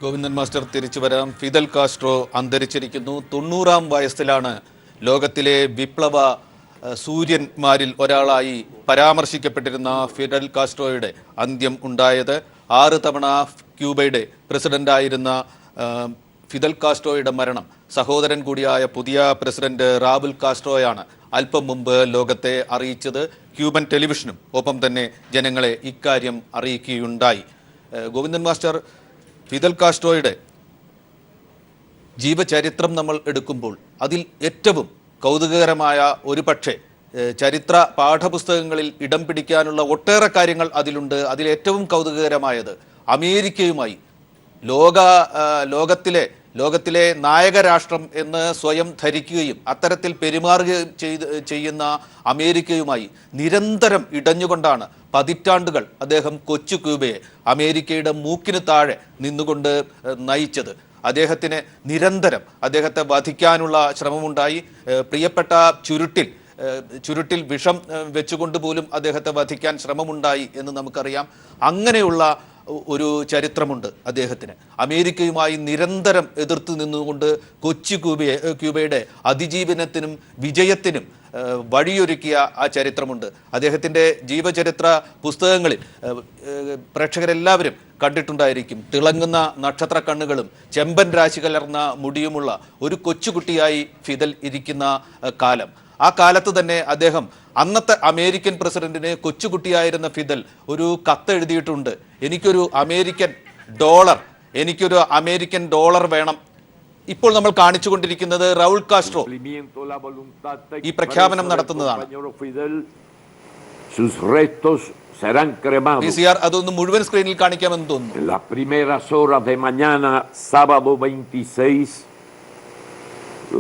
Govindan master തിരിച്ചു വരാം. Fidel Castro അന്തരിച്ചിരിക്കുന്നു. 90-ാം വയസ്സിലാണ് ലോകത്തിലെ വിപ്ലവ സൂര്യന്മാരിൽ ഒരാളായി പരാമർശിക്കപ്പെട്ടിരുന്ന ഫിദൽ കാസ്ട്രോയുടെ അന്ത്യം ഉണ്ടായത്. 6 തവണ ക്യൂബയുടെ പ്രസിഡന്റായിരുന്ന ഫിദൽ കാസ്ട്രോയുടെ മരണം സഹോദരൻ കൂടിയായ പുതിയ പ്രസിഡന്റ് റാവുൽ കാസ്ട്രോയാണ് അല്പം മുമ്പ് ലോകത്തെ അറിയിച്ചത്. ക്യൂബൻ ടെലിവിഷനും ഒപ്പം തന്നെ ജനങ്ങളെ ഇക്കാര്യം അറിയിക്കുകയുണ്ടായി. ഗോവിന്ദൻ മാസ്റ്റർ, ഫിദൽ കാസ്ട്രോയുടെ ജീവചരിത്രം നമ്മൾ എടുക്കുമ്പോൾ അതിൽ ഏറ്റവും കൗതുകകരമായ ഒരു പക്ഷേ ചരിത്ര പാഠപുസ്തകങ്ങളിൽ ഇടം പിടിക്കാനുള്ള ഒട്ടേറെ കാര്യങ്ങൾ അതിലുണ്ട്. അതിലേറ്റവും കൗതുകകരമായത് അമേരിക്കയുമായി ലോകത്തിലെ നായകരാഷ്ട്രം എന്ന് സ്വയം ധരിക്കുകയും അത്തരത്തിൽ പെരുമാറുകയും ചെയ്യുന്ന അമേരിക്കയുമായി നിരന്തരം ഇടഞ്ഞുകൊണ്ടാണ് പതിറ്റാണ്ടുകൾ അദ്ദേഹം കൊച്ചു ക്യൂബയെ അമേരിക്കയുടെ മൂക്കിന് താഴെ നിന്നുകൊണ്ട് നയിച്ചത്. അദ്ദേഹത്തിന് നിരന്തരം അദ്ദേഹത്തെ വധിക്കാനുള്ള ശ്രമമുണ്ടായി. പ്രിയപ്പെട്ട ചുരുട്ടിൽ വിഷം വെച്ചുകൊണ്ട് പോലും അദ്ദേഹത്തെ വധിക്കാൻ ശ്രമമുണ്ടായി എന്ന് നമുക്കറിയാം. അങ്ങനെയുള്ള ഒരു ചരിത്രമുണ്ട് അദ്ദേഹത്തിന്. അമേരിക്കയുമായി നിരന്തരം എതിർത്ത് നിന്നുകൊണ്ട് കൊച്ചു ക്യൂബയുടെ അതിജീവനത്തിനും വിജയത്തിനും വഴിയൊരുക്കിയ ആ ചരിത്രമുണ്ട്. അദ്ദേഹത്തിൻ്റെ ജീവചരിത്ര പുസ്തകങ്ങളിൽ പ്രേക്ഷകരെല്ലാവരും കണ്ടിട്ടുണ്ടായിരിക്കും. തിളങ്ങുന്ന നക്ഷത്ര കണ്ണുകളും ചെമ്പൻ രാശി കലർന്ന മുടിയുമുള്ള ഒരു കൊച്ചുകുട്ടിയായി ഫിദൽ ഇരിക്കുന്ന കാലം. ആ കാലത്ത് തന്നെ അദ്ദേഹം അന്നത്തെ അമേരിക്കൻ പ്രസിഡന്റിന് കൊച്ചുകുട്ടിയായിരുന്ന ഫിദൽ ഒരു കത്തെഴുതിയിട്ടുണ്ട്. എനിക്കൊരു അമേരിക്കൻ ഡോളർ വേണം. ഇപ്പോൾ നമ്മൾ കാണിച്ചുകൊണ്ടിരിക്കുന്നത് റൗൾ കാസ്ട്രോ ഈ പ്രഖ്യാപനം നടത്തുന്നതാണ്. അതൊന്ന് മുഴുവൻ സ്ക്രീനിൽ കാണിക്കാമെന്ന് തോന്നുന്നു.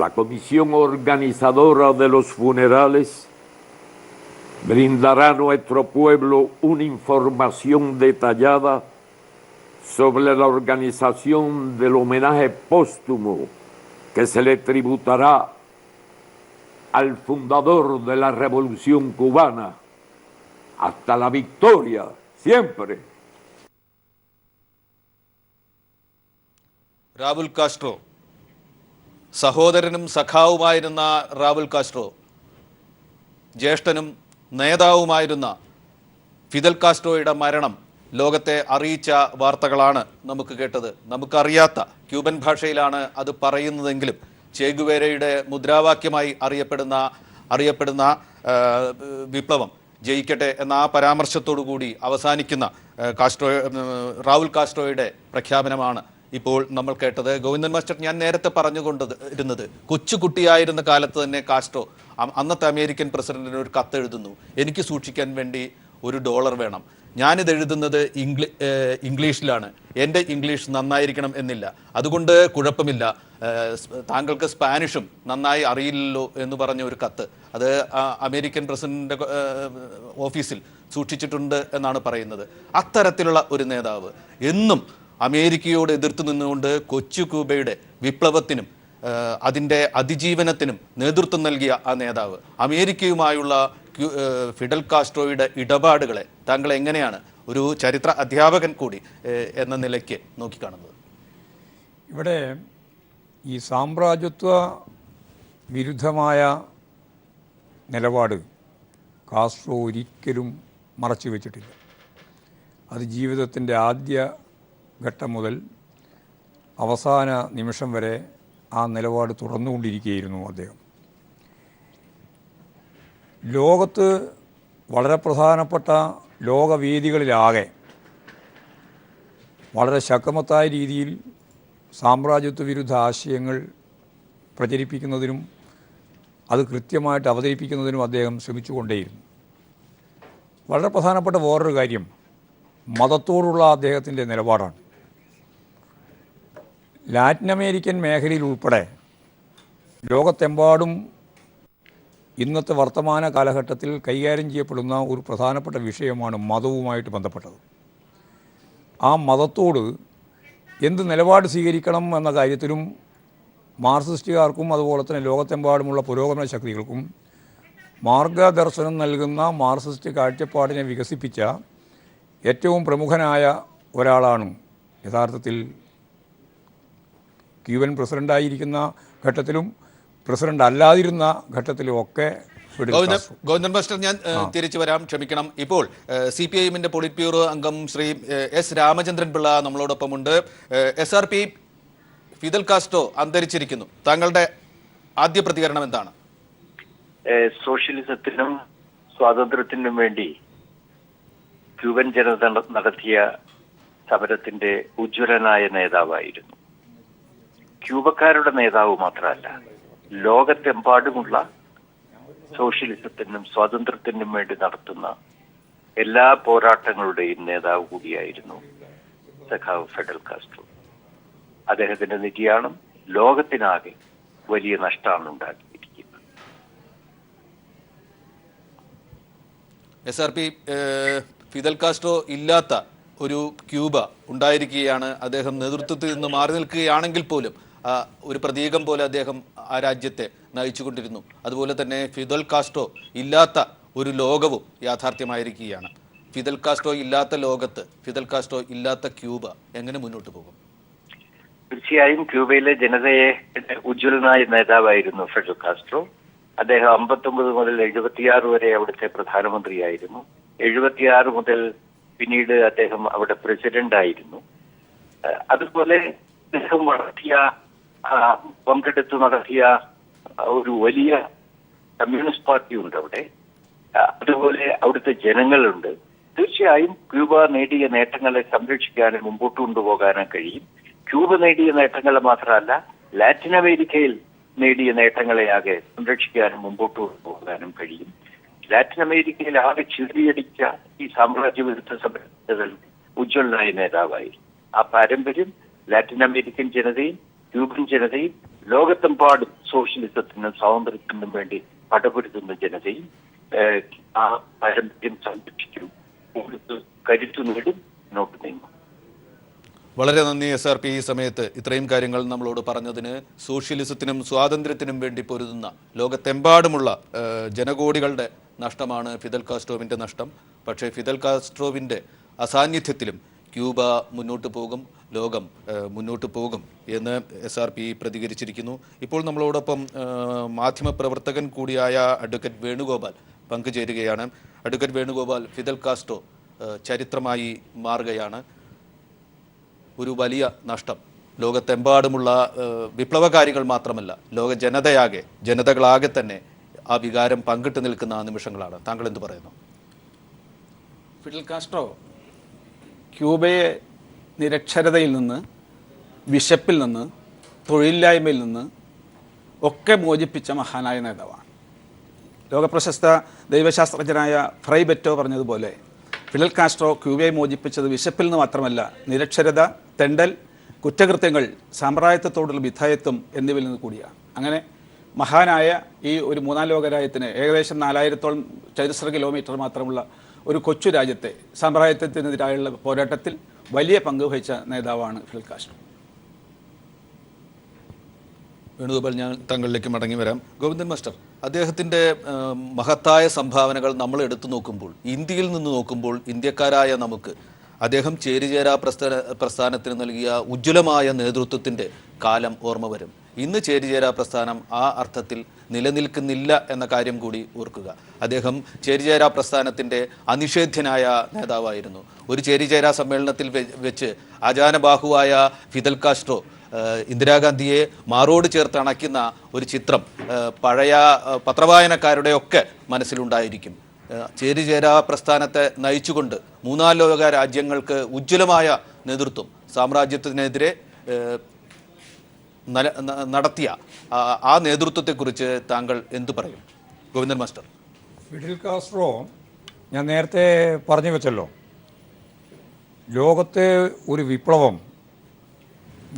La comisión organizadora de los funerales brindará a nuestro pueblo una información detallada sobre la organización del homenaje póstumo que se le tributará al fundador de la Revolución Cubana hasta la victoria, siempre. Raul Castro, സഹോദരനും സഖാവുമായിരുന്ന റാവുൽ Castro, ജ്യേഷ്ഠനും നേതാവുമായിരുന്ന Fidel കാസ്ട്രോയുടെ മരണം ലോകത്തെ അറിയിച്ച വാർത്തകളാണ് നമുക്ക് കേട്ടത്. നമുക്കറിയാത്ത ക്യൂബൻ ഭാഷയിലാണ് അത് പറയുന്നതെങ്കിലും ചേഗുവേരയുടെ മുദ്രാവാക്യമായി അറിയപ്പെടുന്ന വിപ്ലവം ജയിക്കട്ടെ എന്ന ആ പരാമർശത്തോടു കൂടി അവസാനിക്കുന്ന റാവുൽ കാസ്ട്രോയുടെ പ്രഖ്യാപനമാണ് ഇപ്പോൾ നമ്മൾ കേട്ടത്. ഗോവിന്ദൻ മാസ്റ്റർ, ഞാൻ നേരത്തെ പറഞ്ഞുകൊണ്ടിരുന്നത് കൊച്ചുകുട്ടിയായിരുന്ന കാലത്ത് തന്നെ കാസ്ട്രോ അന്നത്തെ അമേരിക്കൻ പ്രസിഡന്റിന് ഒരു കത്തെഴുതുന്നു. എനിക്ക് സൂക്ഷിക്കാൻ വേണ്ടി $1 വേണം. ഞാനിത് എഴുതുന്നത് ഇംഗ്ലീഷിലാണ്. എൻ്റെ ഇംഗ്ലീഷ് നന്നായിരിക്കണം എന്നില്ല, അതുകൊണ്ട് കുഴപ്പമില്ല, താങ്കൾക്ക് സ്പാനിഷും നന്നായി അറിയില്ലല്ലോ എന്ന് പറഞ്ഞ ഒരു കത്ത് അത് അമേരിക്കൻ പ്രസിഡന്റിൻ്റെ ഓഫീസിൽ സൂക്ഷിച്ചിട്ടുണ്ട് എന്നാണ് പറയുന്നത്. അത്തരത്തിലുള്ള ഒരു നേതാവ് എന്നും അമേരിക്കയോട് എതിർത്ത് നിന്നുകൊണ്ട് കൊച്ചു ക്യൂബയുടെ വിപ്ലവത്തിനും അതിൻ്റെ അതിജീവനത്തിനും നേതൃത്വം നൽകിയ ആ നേതാവ്, അമേരിക്കയുമായുള്ള ഫിഡൽ കാസ്ട്രോയുടെ ഇടപാടുകളെ താങ്കൾ എങ്ങനെയാണ് ഒരു ചരിത്ര അധ്യാപകൻ കൂടി എന്ന നിലയ്ക്ക് നോക്കിക്കാണുന്നത്? ഇവിടെ ഈ സാമ്രാജ്യത്വ വിരുദ്ധമായ നിലപാട് കാസ്ട്രോ ഒരിക്കലും മറച്ചു വെച്ചിട്ടില്ല. അത് ജീവിതത്തിൻ്റെ ആദ്യ ഘട്ടം മുതൽ അവസാന നിമിഷം വരെ ആ നിലപാട് തുടർന്നുകൊണ്ടിരിക്കുകയായിരുന്നു അദ്ദേഹം. ലോകത്ത് വളരെ പ്രധാനപ്പെട്ട ലോകവേദികളിലാകെ വളരെ ശക്തമത്തായ രീതിയിൽ സാമ്രാജ്യത്വ വിരുദ്ധ ആശയങ്ങൾ പ്രചരിപ്പിക്കുന്നതിനും അത് കൃത്യമായിട്ട് അവതരിപ്പിക്കുന്നതിനും അദ്ദേഹം ശ്രമിച്ചുകൊണ്ടേയിരുന്നു. വളരെ പ്രധാനപ്പെട്ട വേറൊരു കാര്യം മതത്തോടുള്ള അദ്ദേഹത്തിൻ്റെ നിലപാടാണ്. ലാറ്റിൻ അമേരിക്കൻ മേഖലയിൽ ഉൾപ്പെടെ ലോകത്തെമ്പാടും ഇന്നത്തെ വർത്തമാന കാലഘട്ടത്തിൽ കൈകാര്യം ചെയ്യപ്പെടുന്ന ഒരു പ്രധാനപ്പെട്ട വിഷയമാണ് മതവുമായിട്ട് ബന്ധപ്പെട്ടത്. ആ മതത്തോട് എന്ത് നിലപാട് സ്വീകരിക്കണം എന്ന കാര്യത്തിലും മാർക്സിസ്റ്റുകാർക്കും അതുപോലെ തന്നെ ലോകത്തെമ്പാടുമുള്ള പുരോഗമന ശക്തികൾക്കും മാർഗദർശനം നൽകുന്ന മാർക്സിസ്റ്റ് കാഴ്ചപ്പാടിനെ വികസിപ്പിച്ച ഏറ്റവും പ്രമുഖനായ ഒരാളാണ് യഥാർത്ഥത്തിൽ ക്യൂബൻ പ്രസിഡൻ്റായിരിക്കുന്ന ഘട്ടത്തിലും പ്രസിഡന്റ് അല്ലാതിരുന്ന ഘട്ടത്തിലും ഒക്കെ ഫിഡൽ കാസ്ട്രോ. ഗോവിന്ദൻ മാസ്റ്റർ, ഞാൻ തിരിച്ചു വരാം, ക്ഷമിക്കണം. ഇപ്പോൾ CPI-എമ്മിൻ്റെ പോളിറ്റ് ബ്യൂറോ അംഗം ശ്രീ S. രാമചന്ദ്രൻ പിള്ള നമ്മളോടൊപ്പമുണ്ട്. SRP ഫിദൽ കാസ്ട്രോ അന്തരിച്ചിരിക്കുന്നു. താങ്കളുടെ ആദ്യ പ്രതികരണം എന്താണ്? സോഷ്യലിസത്തിനും സ്വാതന്ത്ര്യത്തിനും വേണ്ടി ക്യൂബൻ ജനത നടത്തിയ സമരത്തിന്റെ ഉജ്ജ്വലനായ നേതാവായിരുന്നു. ക്യൂബക്കാരുടെ നേതാവ് മാത്രമല്ല, ലോകത്തെമ്പാടുമുള്ള സോഷ്യലിസത്തിനും സ്വാതന്ത്ര്യത്തിനും വേണ്ടി നടത്തുന്ന എല്ലാ പോരാട്ടങ്ങളുടെയും നേതാവ് കൂടിയായിരുന്നു സഖാവ് ഫിഡൽ കാസ്ട്രോ. അദ്ദേഹത്തിന്റെ നിര്യാണം ലോകത്തിനാകെ വലിയ നഷ്ടമാണ് ഉണ്ടാക്കിയിരിക്കുന്നത്. SRP ഫിദൽ കാസ്ട്രോ ഇല്ലാത്ത ഒരു ക്യൂബ ഉണ്ടായിരിക്കുകയാണ്. അദ്ദേഹം നേതൃത്വത്തിൽ നിന്ന് മാറി നിൽക്കുകയാണെങ്കിൽ പോലും ഒരു പ്രതീകം പോലെ അദ്ദേഹം ആ രാജ്യത്തെ നയിച്ചുകൊണ്ടിരുന്നു. അതുപോലെ തന്നെ ഫിദൽ കാസ്ട്രോ ഇല്ലാത്ത ഒരു ലോകവും യാഥാർത്ഥ്യമായിരിക്കുകയാണ്. ഫിദൽ കാസ്ട്രോ ഇല്ലാത്ത ലോകത്ത്, ഫിദൽ കാസ്ട്രോ ഇല്ലാത്ത ക്യൂബ എങ്ങനെ മുന്നോട്ട് പോകും? തീർച്ചയായും ക്യൂബയിലെ ജനതയെ ഉജ്ജ്വലനായ നേതാവായിരുന്നു ഫിഡൽ കാസ്ട്രോ. അദ്ദേഹം 59 മുതൽ 76 വരെ അവിടുത്തെ പ്രധാനമന്ത്രിയായിരുന്നു. 76 മുതൽ പിന്നീട് അദ്ദേഹം അവിടെ പ്രസിഡന്റ് ആയിരുന്നു. അതുപോലെ അദ്ദേഹം പങ്കെടുത്ത് നടത്തിയ ഒരു വലിയ കമ്മ്യൂണിസ്റ്റ് പാർട്ടി ഉണ്ട് അവിടെ. അതുപോലെ അവിടുത്തെ ജനങ്ങളുണ്ട്. തീർച്ചയായും ക്യൂബ നേടിയ നേട്ടങ്ങളെ സംരക്ഷിക്കാനും മുമ്പോട്ട് കൊണ്ടുപോകാനും കഴിയും. ക്യൂബ നേടിയ നേട്ടങ്ങൾ മാത്രമല്ല, ലാറ്റിൻ അമേരിക്കയിൽ നേടിയ നേട്ടങ്ങളെയാകെ സംരക്ഷിക്കാനും മുമ്പോട്ട് കൊണ്ടുപോകാനും കഴിയും. ലാറ്റിൻ അമേരിക്കയിൽ ആകെ ചിതറിയടിച്ച ഈ സാമ്രാജ്യ വിരുദ്ധ സമരത്തിൽ ഉജ്ജ്വലനായ നേതാവായി. ആ പാരമ്പര്യം ലാറ്റിൻ അമേരിക്കൻ ജനതയും ക്യൂബൻ ജനതയും ലോകത്തെമ്പാടും സോഷ്യലിസത്തിനും സ്വാതന്ത്ര്യത്തിനും വേണ്ടി പടപൊരുതുന്ന ജനതയും ആ പാരമ്പര്യം സംരക്ഷിക്കും, കരുത്തു നേടും, മുന്നോട്ട് നീങ്ങും. വളരെ നന്ദി SRP ഈ സമയത്ത് ഇത്രയും കാര്യങ്ങൾ നമ്മളോട് പറഞ്ഞതിന്. സോഷ്യലിസത്തിനും സ്വാതന്ത്ര്യത്തിനും വേണ്ടി പൊരുതുന്ന ലോകത്തെമ്പാടുമുള്ള ജനകോടികളുടെ നഷ്ടമാണ് ഫിദൽ കാസ്ട്രോവിൻ്റെ നഷ്ടം. പക്ഷേ ഫിദൽ കാസ്ട്രോവിൻ്റെ അസാന്നിധ്യത്തിലും ക്യൂബ മുന്നോട്ട് പോകും, ലോകം മുന്നോട്ട് പോകും എന്ന് SRP പ്രതികരിച്ചിരിക്കുന്നു. ഇപ്പോൾ നമ്മളോടൊപ്പം മാധ്യമപ്രവർത്തകൻ കൂടിയായ അഡ്വക്കേറ്റ് വേണുഗോപാൽ പങ്കുചേരുകയാണ്. അഡ്വക്കേറ്റ് വേണുഗോപാൽ, ഫിദൽ കാസ്ട്രോ ചരിത്രമായി മാറുകയാണ്. ഒരു വലിയ നഷ്ടം. ലോകത്തെമ്പാടുമുള്ള വിപ്ലവകാരികൾ മാത്രമല്ല, ലോക ജനതകളാകെ തന്നെ ആ വികാരം പങ്കിട്ട് നിൽക്കുന്ന ആ നിമിഷങ്ങളാണ്. താങ്കൾ എന്ത് പറയുന്നു? ഫിഡൽ കാസ്ട്രോ ക്യൂബയെ നിരക്ഷരതയിൽ നിന്ന്, വിശപ്പിൽ നിന്ന്, തൊഴിലില്ലായ്മയിൽ നിന്ന് ഒക്കെ മോചിപ്പിച്ച മഹാനായ നേതാവാണ്. ലോകപ്രശസ്ത ദൈവശാസ്ത്രജ്ഞനായ ഫ്രൈ ബെറ്റോ പറഞ്ഞതുപോലെ ഫിഡൽ കാസ്ട്രോ ക്യൂബയെ മോചിപ്പിച്ചത് വിശപ്പിൽ നിന്ന് മാത്രമല്ല, നിരക്ഷരത, തെണ്ടൽ, കുറ്റകൃത്യങ്ങൾ, സാമ്രാജ്യത്വത്തോടുള്ള വിധേയത്വം എന്നിവയിൽ നിന്ന് കൂടിയാണ്. അങ്ങനെ മഹാനായ ഈ ഒരു മൂന്നാം ലോകരാജ്യത്തിന് ഏകദേശം 4000-ഓളം ചതുരശ്ര കിലോമീറ്റർ മാത്രമുള്ള ഒരു കൊച്ചു രാജ്യത്തെ സാമ്രാജ്യത്വത്തിനെതിരായുള്ള പോരാട്ടത്തിൽ വലിയ പങ്ക് വഹിച്ച നേതാവാണ് ഫിഡൽ കാസ്ട്രോ. വേണുഗോപാൽ, ഞാൻ താങ്കളിലേക്ക് മടങ്ങി വരാം. ഗോവിന്ദൻ മാസ്റ്റർ, അദ്ദേഹത്തിൻ്റെ മഹത്തായ സംഭാവനകൾ നമ്മൾ എടുത്തു നോക്കുമ്പോൾ, ഇന്ത്യയിൽ നിന്ന് നോക്കുമ്പോൾ, ഇന്ത്യക്കാരായ നമുക്ക് അദ്ദേഹം ചേരിചേരാ പ്രസ്ഥാനത്തിന് നൽകിയ ഉജ്ജ്വലമായ നേതൃത്വത്തിൻ്റെ കാലം ഓർമ്മ വരും. ഇന്ന് ചേരിചേരാ പ്രസ്ഥാനം ആ അർത്ഥത്തിൽ നിലനിൽക്കുന്നില്ല എന്ന കാര്യം കൂടി ഓർക്കുക. അദ്ദേഹം ചേരിചേരാ പ്രസ്ഥാനത്തിൻ്റെ അനിഷേധ്യനായ നേതാവായിരുന്നു. ഒരു ചേരിചേരാ സമ്മേളനത്തിൽ വെച്ച് ആജാനബാഹുവായ ഫിദൽ കാസ്ട്രോ ഇന്ദിരാഗാന്ധിയെ മാറോട് ചേർത്ത് അണയ്ക്കുന്ന ഒരു ചിത്രം പഴയ പത്രവായനക്കാരുടെ ഒക്കെ മനസ്സിലുണ്ടായിരിക്കും. ചേരിചേരാ പ്രസ്ഥാനത്തെ നയിച്ചുകൊണ്ട് മൂന്നാം ലോക രാജ്യങ്ങൾക്ക് ഉജ്ജ്വലമായ നേതൃത്വം, സാമ്രാജ്യത്തിനെതിരെ നടത്തിയ ആ നേതൃത്വത്തെക്കുറിച്ച് താങ്കൾ എന്തു പറയും? ഗോവിന്ദൻ മാസ്റ്റർ. ഫിഡൽ കാസ്ട്രോ, ഞാൻ നേരത്തെ പറഞ്ഞു വെച്ചല്ലോ, ലോകത്തെ ഒരു വിപ്ലവം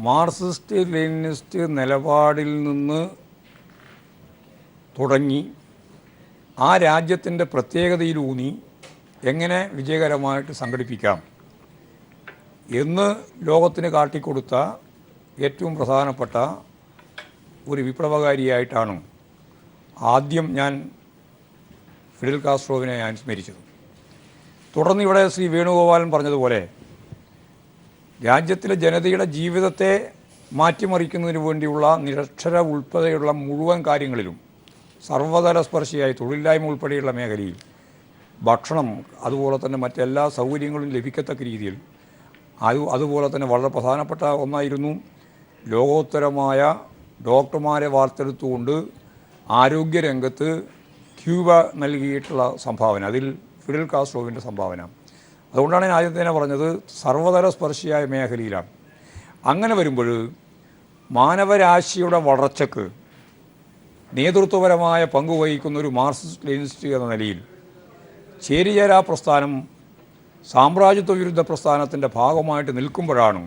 മാർക്സിസ്റ്റ് ലെനിനിസ്റ്റ് നിലപാടിൽ നിന്ന് തുടങ്ങി ആ രാജ്യത്തിൻ്റെ പ്രത്യേകതയിലൂന്നി എങ്ങനെ വിജയകരമായിട്ട് സംഘടിപ്പിക്കാം എന്ന് ലോകത്തിന് കാട്ടിക്കൊടുത്ത ഏറ്റവും പ്രധാനപ്പെട്ട ഒരു വിപ്ലവകാരിയായിട്ടാണ് ആദ്യം ഞാൻ ഫിഡൽ കാസ്ട്രോവിനെ ഞാൻ സ്മരിച്ചത്. തുടർന്ന് ഇവിടെ ശ്രീ വേണുഗോപാലൻ പറഞ്ഞതുപോലെ രാജ്യത്തിലെ ജനതയുടെ ജീവിതത്തെ മാറ്റിമറിക്കുന്നതിന് വേണ്ടിയുള്ള നിരക്ഷര ഉൾപ്പെടെയുള്ള മുഴുവൻ കാര്യങ്ങളിലും സർവ്വതല സ്പർശിയായി തൊഴിലില്ലായ്മ ഉൾപ്പെടെയുള്ള മേഖലയിൽ ഭക്ഷണം അതുപോലെ തന്നെ മറ്റെല്ലാ സൗകര്യങ്ങളും ലഭിക്കത്തക്ക രീതിയിൽ അതുപോലെ തന്നെ വളരെ പ്രധാനപ്പെട്ട ഒന്നായിരുന്നു ലോകോത്തരമായ ഡോക്ടർമാരെ വാർത്തെടുത്തുകൊണ്ട് ആരോഗ്യരംഗത്ത് ക്യൂബ നൽകിയിട്ടുള്ള സംഭാവന, അതിൽ ഫിഡൽ കാസ്ട്രോവിൻ്റെ സംഭാവന. അതുകൊണ്ടാണ് ഞാൻ ആദ്യം തന്നെ പറഞ്ഞത് സർവ്വതല സ്പർശിയായ മേഖലയിലാണ്. അങ്ങനെ വരുമ്പോൾ മാനവരാശിയുടെ വളർച്ചയ്ക്ക് നേതൃത്വപരമായ പങ്ക് വഹിക്കുന്ന ഒരു മാർക്സിസ്റ്റ് ലെനിനിസ്റ്റ് എന്ന നിലയിൽ ചേരിചേരാ പ്രസ്ഥാനം സാമ്രാജ്യത്വ വിരുദ്ധ പ്രസ്ഥാനത്തിൻ്റെ ഭാഗമായിട്ട് നിൽക്കുമ്പോഴാണ്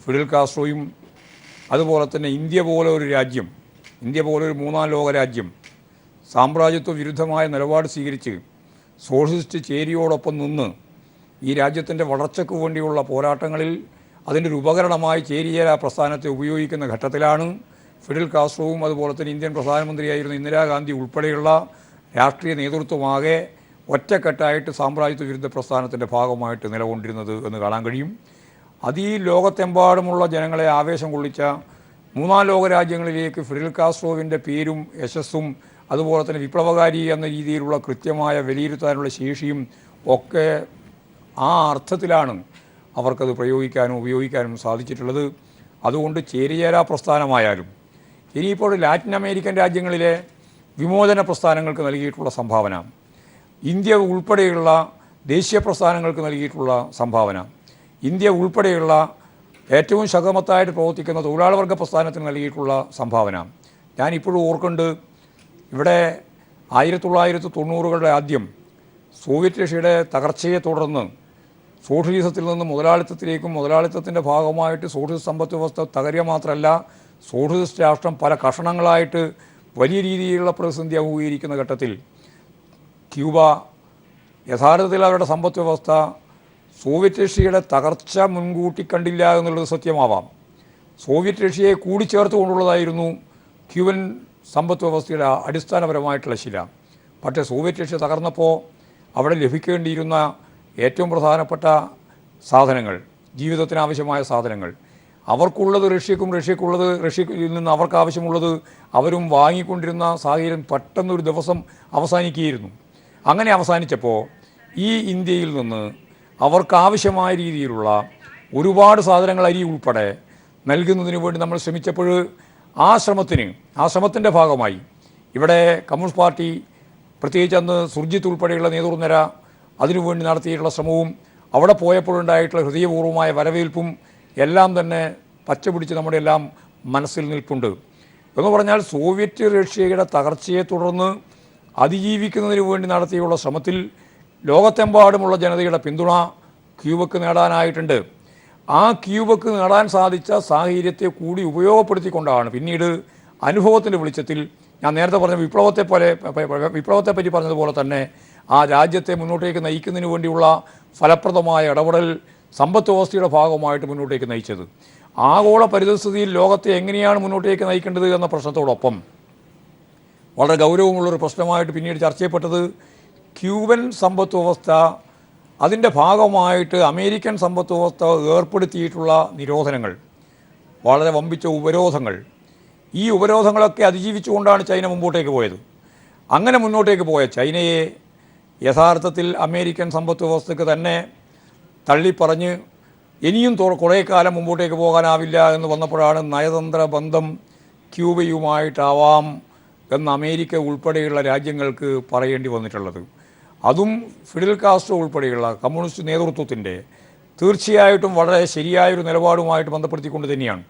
ഫിഡൽ കാസ്ട്രോയും അതുപോലെ തന്നെ ഇന്ത്യ പോലെ ഒരു രാജ്യം, ഇന്ത്യ പോലെ ഒരു മൂന്നാം ലോക രാജ്യം സാമ്രാജ്യത്വ വിരുദ്ധമായ നിലപാട് സ്വീകരിച്ച് സോഷ്യലിസ്റ്റ് ചേരിയോടൊപ്പം നിന്ന് ഈ രാജ്യത്തിൻ്റെ വളർച്ചയ്ക്ക് വേണ്ടിയുള്ള പോരാട്ടങ്ങളിൽ അതിൻ്റെ ഒരു ഉപകരണമായി ചേരിചേരാ പ്രസ്ഥാനത്തെ ഉപയോഗിക്കുന്ന ഘട്ടത്തിലാണ് ഫിഡൽ കാസ്ട്രോവും അതുപോലെ തന്നെ ഇന്ത്യൻ പ്രധാനമന്ത്രിയായിരുന്ന ഇന്ദിരാഗാന്ധി ഉൾപ്പെടെയുള്ള രാഷ്ട്രീയ നേതൃത്വമാകെ ഒറ്റക്കെട്ടായിട്ട് സാമ്രാജ്യത്വ വിരുദ്ധ പ്രസ്ഥാനത്തിൻ്റെ ഭാഗമായിട്ട് നിലകൊണ്ടിരുന്നത് എന്ന് കാണാൻ കഴിയും. അത് ഈ ലോകത്തെമ്പാടുമുള്ള ജനങ്ങളെ ആവേശം കൊള്ളിച്ച മൂന്നാം ലോക രാജ്യങ്ങളിലേക്ക് ഫിഡൽ കാസ്ട്രോവിൻ്റെ പേരും യശസ്സും അതുപോലെ തന്നെ വിപ്ലവകാരി എന്ന രീതിയിലുള്ള കൃത്യമായ വിലയിരുത്താനുള്ള ശേഷിയും ഒക്കെ ആ അർത്ഥത്തിലാണ് അവർക്കത് പ്രയോഗിക്കാനും ഉപയോഗിക്കാനും സാധിച്ചിട്ടുള്ളത്. അതുകൊണ്ട് ചേരിചേരാ പ്രസ്ഥാനമായാലും ഇനിയിപ്പോൾ ലാറ്റിൻ അമേരിക്കൻ രാജ്യങ്ങളിലെ വിമോചന പ്രസ്ഥാനങ്ങൾക്ക് നൽകിയിട്ടുള്ള സംഭാവന, ഇന്ത്യ ഉൾപ്പെടെയുള്ള ദേശീയ പ്രസ്ഥാനങ്ങൾക്ക് നൽകിയിട്ടുള്ള സംഭാവന, ഇന്ത്യ ഉൾപ്പെടെയുള്ള ഏറ്റവും ശക്തമത്തായിട്ട് പ്രവർത്തിക്കുന്ന തൊഴിലാളിവർഗ പ്രസ്ഥാനത്തിന് നൽകിയിട്ടുള്ള സംഭാവന ഞാനിപ്പോഴും ഓർക്കുന്നുണ്ട്. ഇവിടെ 1990കളുടെ ആദ്യം സോവിയറ്റ് റഷ്യയുടെ തകർച്ചയെ തുടർന്ന് സോഷ്യലിസത്തിൽ നിന്ന് മുതലാളിത്തത്തിലേക്കും മുതലാളിത്തത്തിൻ്റെ ഭാഗമായിട്ട് സോഷ്യലിസ്റ്റ് സമ്പദ് വ്യവസ്ഥ തകരുക മാത്രമല്ല സോഷ്യലിസ്റ്റ് രാഷ്ട്രം പല കഷണങ്ങളായിട്ട് വലിയ രീതിയിലുള്ള പ്രതിസന്ധി അഭിമുഖീകരിക്കുന്ന ഘട്ടത്തിൽ ക്യൂബ യഥാർത്ഥത്തിൽ അവരുടെ സമ്പദ് വ്യവസ്ഥ സോവിയറ്റ് റഷ്യയുടെ തകർച്ച മുൻകൂട്ടി കണ്ടില്ല എന്നുള്ളത് സത്യമാവാം. സോവിയറ്റ് റഷ്യയെ കൂടിച്ചേർത്തുകൊണ്ടുള്ളതായിരുന്നു ക്യൂബൻ സമ്പദ് വ്യവസ്ഥയുടെ അടിസ്ഥാനപരമായിട്ടുള്ള ശില. പക്ഷേ സോവിയറ്റ് റഷ്യ തകർന്നപ്പോൾ അവിടെ ലഭിക്കേണ്ടിയിരുന്ന ഏറ്റവും പ്രധാനപ്പെട്ട സാധനങ്ങൾ, ജീവിതത്തിനാവശ്യമായ സാധനങ്ങൾ, അവർക്കുള്ളത് റഷ്യക്കുള്ളത് റഷ്യയിൽ നിന്ന് അവർക്ക് ആവശ്യമുള്ളത് അവരും വാങ്ങിക്കൊണ്ടിരുന്ന സാഹചര്യം പെട്ടെന്നൊരു ദിവസം അവസാനിക്കുകയായിരുന്നു. അങ്ങനെ അവസാനിച്ചപ്പോൾ ഈ ഇന്ത്യയിൽ നിന്ന് അവർക്കാവശ്യമായ രീതിയിലുള്ള ഒരുപാട് സാധനങ്ങൾ അരി ഉൾപ്പെടെ നൽകുന്നതിന് വേണ്ടി നമ്മൾ ശ്രമിച്ചപ്പോൾ ആ ശ്രമത്തിൻ്റെ ഭാഗമായി ഇവിടെ കമ്മ്യൂണിസ്റ്റ് പാർട്ടി പ്രത്യേകിച്ച് അന്ന് സുർജിത്ത് ഉൾപ്പെടെയുള്ള നേതൃനിര അതിനുവേണ്ടി നടത്തിയിട്ടുള്ള ശ്രമവും അവിടെ പോയപ്പോഴുണ്ടായിട്ടുള്ള ഹൃദയപൂർവ്വമായ വരവേൽപ്പും എല്ലാം തന്നെ പച്ചപിടിച്ച് നമ്മുടെ എല്ലാം മനസ്സിൽ നിൽപ്പുണ്ട്. എന്ന് പറഞ്ഞാൽ സോവിയറ്റ് റഷ്യയുടെ തകർച്ചയെ തുടർന്ന് അതിജീവിക്കുന്നതിന് വേണ്ടി നടത്തിയുള്ള ശ്രമത്തിൽ ലോകത്തെമ്പാടുമുള്ള ജനതയുടെ പിന്തുണ ക്യൂബക്ക് നേടാനായിട്ടുണ്ട്. ആ ക്യൂബക്ക് നേടാൻ സാധിച്ച സാഹചര്യത്തെ കൂടി ഉപയോഗപ്പെടുത്തിക്കൊണ്ടാണ് പിന്നീട് അനുഭവത്തിൻ്റെ വെളിച്ചത്തിൽ ഞാൻ നേരത്തെ പറഞ്ഞ വിപ്ലവത്തെപ്പറ്റി പറഞ്ഞതുപോലെ തന്നെ ആ രാജ്യത്തെ മുന്നോട്ടേക്ക് നയിക്കുന്നതിന് വേണ്ടിയുള്ള ഫലപ്രദമായ ഇടപെടൽ സമ്പദ് വ്യവസ്ഥയുടെ ഭാഗമായിട്ട് മുന്നോട്ടേക്ക് നയിച്ചത്. ആഗോള പരിതസ്ഥിതിയിൽ ലോകത്തെ എങ്ങനെയാണ് മുന്നോട്ടേക്ക് നയിക്കേണ്ടത് എന്ന പ്രശ്നത്തോടൊപ്പം വളരെ ഗൗരവമുള്ളൊരു പ്രശ്നമായിട്ട് പിന്നീട് ചർച്ച ചെയ്യപ്പെട്ടത് ക്യൂബൻ സമ്പദ് വ്യവസ്ഥ അതിൻ്റെ ഭാഗമായിട്ട് അമേരിക്കൻ സമ്പദ് വ്യവസ്ഥ ഏർപ്പെടുത്തിയിട്ടുള്ള നിരോധനങ്ങൾ, വളരെ വമ്പിച്ച ഉപരോധങ്ങൾ, ഈ ഉപരോധങ്ങളൊക്കെ അതിജീവിച്ചുകൊണ്ടാണ് ചൈന മുമ്പോട്ടേക്ക് പോയത്. അങ്ങനെ മുന്നോട്ടേക്ക് പോയ ചൈനയെ യഥാർത്ഥത്തിൽ അമേരിക്കൻ സമ്പദ് വ്യവസ്ഥയ്ക്ക് തന്നെ തള്ളിപ്പറഞ്ഞ് ഇനിയും കുറേ കാലം മുമ്പോട്ടേക്ക് പോകാനാവില്ല എന്ന് വന്നപ്പോഴാണ് നയതന്ത്ര ബന്ധം ക്യൂബയുമായിട്ടാവാം എന്ന് അമേരിക്ക ഉൾപ്പെടെയുള്ള രാജ്യങ്ങൾക്ക് പറയേണ്ടി വന്നിട്ടുള്ളത്. അതും ഫിഡൽ കാസ്ട്രോ ഉൾപ്പെടെയുള്ള കമ്മ്യൂണിസ്റ്റ് നേതൃത്വത്തിൻ്റെ തീർച്ചയായിട്ടും വളരെ ശരിയായൊരു നിലപാടുമായിട്ട് ബന്ധപ്പെടുത്തിക്കൊണ്ട് തന്നെയാണ്.